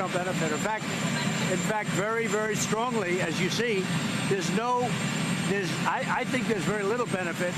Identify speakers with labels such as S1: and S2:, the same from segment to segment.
S1: don't benefit. In fact, very, very strongly, as you see, I think there's very little benefit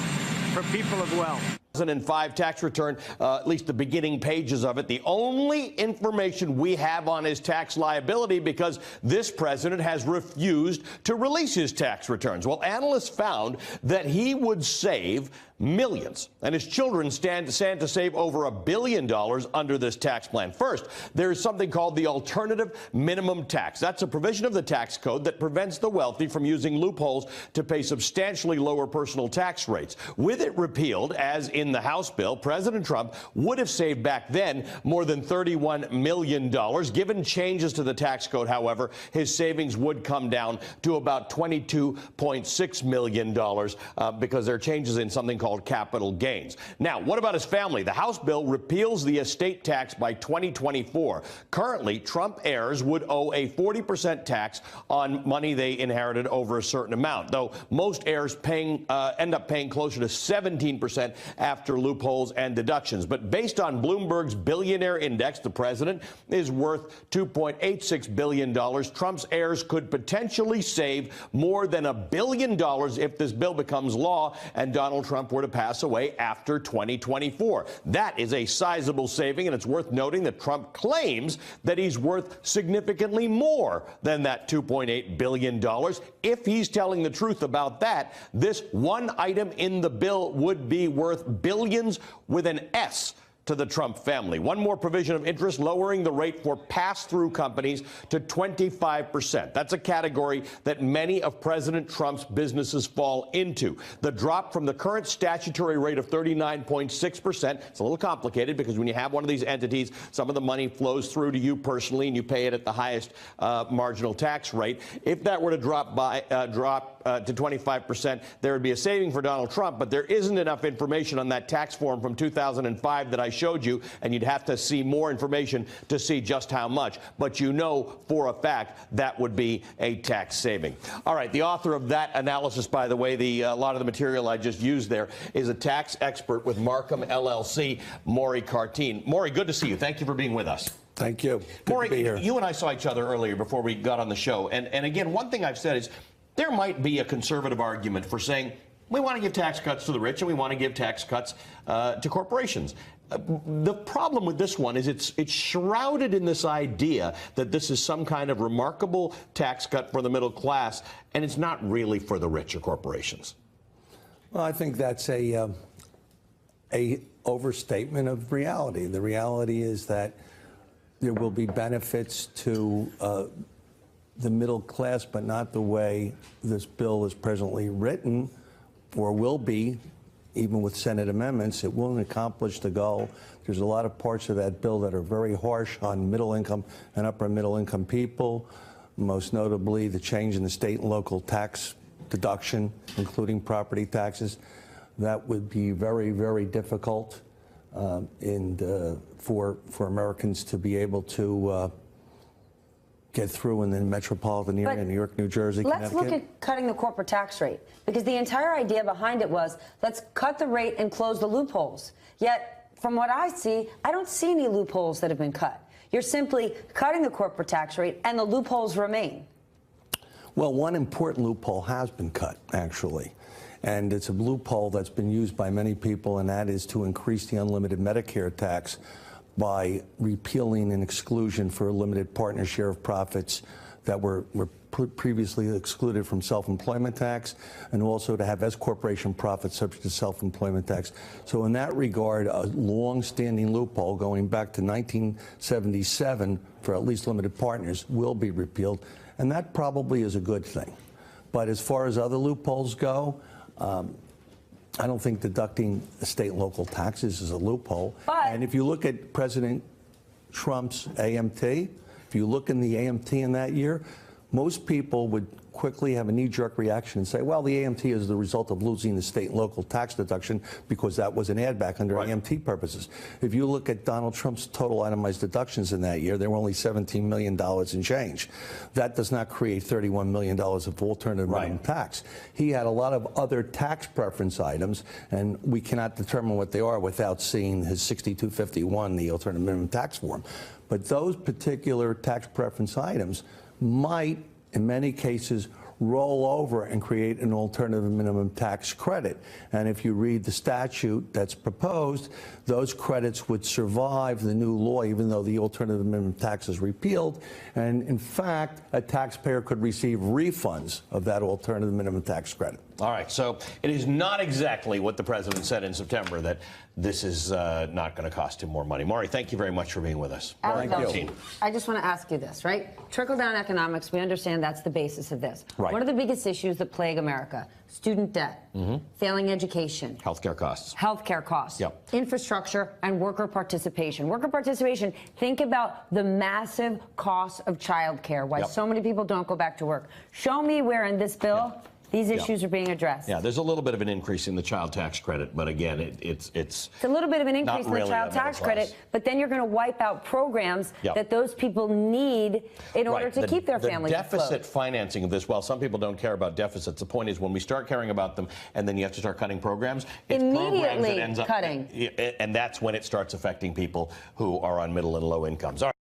S1: for people of wealth.
S2: 2005 tax return, at least the beginning pages of it, the only information we have on his tax liability because this president has refused to release his tax returns. Well, analysts found that he would save millions, and his children stand to save over $1 billion under this tax plan. First, there is something called the alternative minimum tax. That's a provision of the tax code that prevents the wealthy from using loopholes to pay substantially lower personal tax rates. With it repealed, as in the House bill, President Trump would have saved back then more than $31 million. Given changes to the tax code, however, his savings would come down to about $22.6 million because there are changes in something called capital gains. Now, what about his family? The House bill repeals the estate tax by 2024. Currently, Trump heirs would owe a 40% tax on money they inherited over a certain amount, though most heirs end up paying closer to 17% after loopholes and deductions. But based on Bloomberg's billionaire index, the president is worth $2.86 billion. Trump's heirs could potentially save more than $1 billion if this bill becomes law and Donald Trump were to pass away after 2024. That is a sizable saving, and it's worth noting that Trump claims that he's worth significantly more than that $2.8 billion. If he's telling the truth about that, this one item in the bill would be worth billions with an S to the Trump family. One more provision of interest, lowering the rate for pass-through companies to 25%. That's a category that many of President Trump's businesses fall into. The drop from the current statutory rate of 39.6%, it's a little complicated because when you have one of these entities, some of the money flows through to you personally and you pay it at the highest marginal tax rate. If that were to drop to 25%, there would be a saving for Donald Trump, but there isn't enough information on that tax form from 2005 that I showed you, and you'd have to see more information to see just how much. But you know for a fact that would be a tax saving. All right, the author of that analysis, by the way, a lot of the material I just used there, is a tax expert with Markham LLC, Maury Cartine. Maury, good to see you. Thank you for being with us.
S3: Thank you.
S2: Maury, you and I saw each other earlier before we got on the show. And again, one thing I've said is there might be a conservative argument for saying we want to give tax cuts to the rich and we want to give tax cuts to corporations. The problem with this one is it's shrouded in this idea that this is some kind of remarkable tax cut for the middle class, and it's not really for the rich or corporations.
S3: Well, I think that's a overstatement of reality. The reality is that there will be benefits to the middle class, but not the way this bill is presently written, or will be, even with Senate amendments. It won't accomplish the goal. There's a lot of parts of that bill that are very harsh on middle income and upper middle income people, most notably the change in the state and local tax deduction, including property taxes. That would be very, very difficult for Americans to be able to get through in the metropolitan area, New York, New Jersey, Connecticut.
S4: Let's look at cutting the corporate tax rate, because the entire idea behind it was let's cut the rate and close the loopholes. Yet, from what I see, I don't see any loopholes that have been cut. You're simply cutting the corporate tax rate and the loopholes remain.
S3: Well, one important loophole has been cut, actually. And it's a loophole that's been used by many people, and that is to increase the unlimited Medicare tax by repealing an exclusion for a limited partner share of profits that were previously excluded from self-employment tax, and also to have S-corporation profits subject to self-employment tax. So in that regard, a long-standing loophole going back to 1977 for at least limited partners will be repealed, and that probably is a good thing. But as far as other loopholes go, I don't think deducting state and local taxes is a loophole. And if you look at President Trump's AMT, if you look in the AMT in that year, most people would quickly have a knee-jerk reaction and say, well, the AMT is the result of losing the state and local tax deduction because that was an add-back under AMT purposes. If you look at Donald Trump's total itemized deductions in that year, they were only $17 million in change. That does not create $31 million of alternative minimum tax. He had a lot of other tax preference items, and we cannot determine what they are without seeing his 6251, the alternative minimum tax form. But those particular tax preference items might, in many cases, roll over and create an alternative minimum tax credit. And if you read the statute that's proposed, those credits would survive the new law, even though the alternative minimum tax is repealed. And in fact, a taxpayer could receive refunds of that alternative minimum tax credit.
S2: All right, so it is not exactly what the president said in September, that this is not going to cost him more money. Maury, thank you very much for being with us.
S4: Thank you. I just want to ask you this, right? Trickle-down economics, we understand that's the basis of this.
S2: Right.
S4: What are the biggest issues that plague America? Student debt, failing education.
S2: Healthcare costs.
S4: Healthcare costs.
S2: Yep.
S4: Infrastructure and worker participation. Worker participation, think about the massive cost of childcare, why so many people don't go back to work. Show me where in this bill these issues are being addressed.
S2: Yeah, there's a little bit of an increase in the child tax credit, but again, it's
S4: a little bit of an increase in the
S2: really
S4: child tax credit, but then you're going to wipe out programs that those people need in order to keep their families afloat.
S2: The deficit financing of this, while some people don't care about deficits, the point is when we start caring about them and then you have to start cutting programs, it's
S4: immediately
S2: programs that ends up
S4: cutting.
S2: And that's when it starts affecting people who are on middle and low incomes. All right.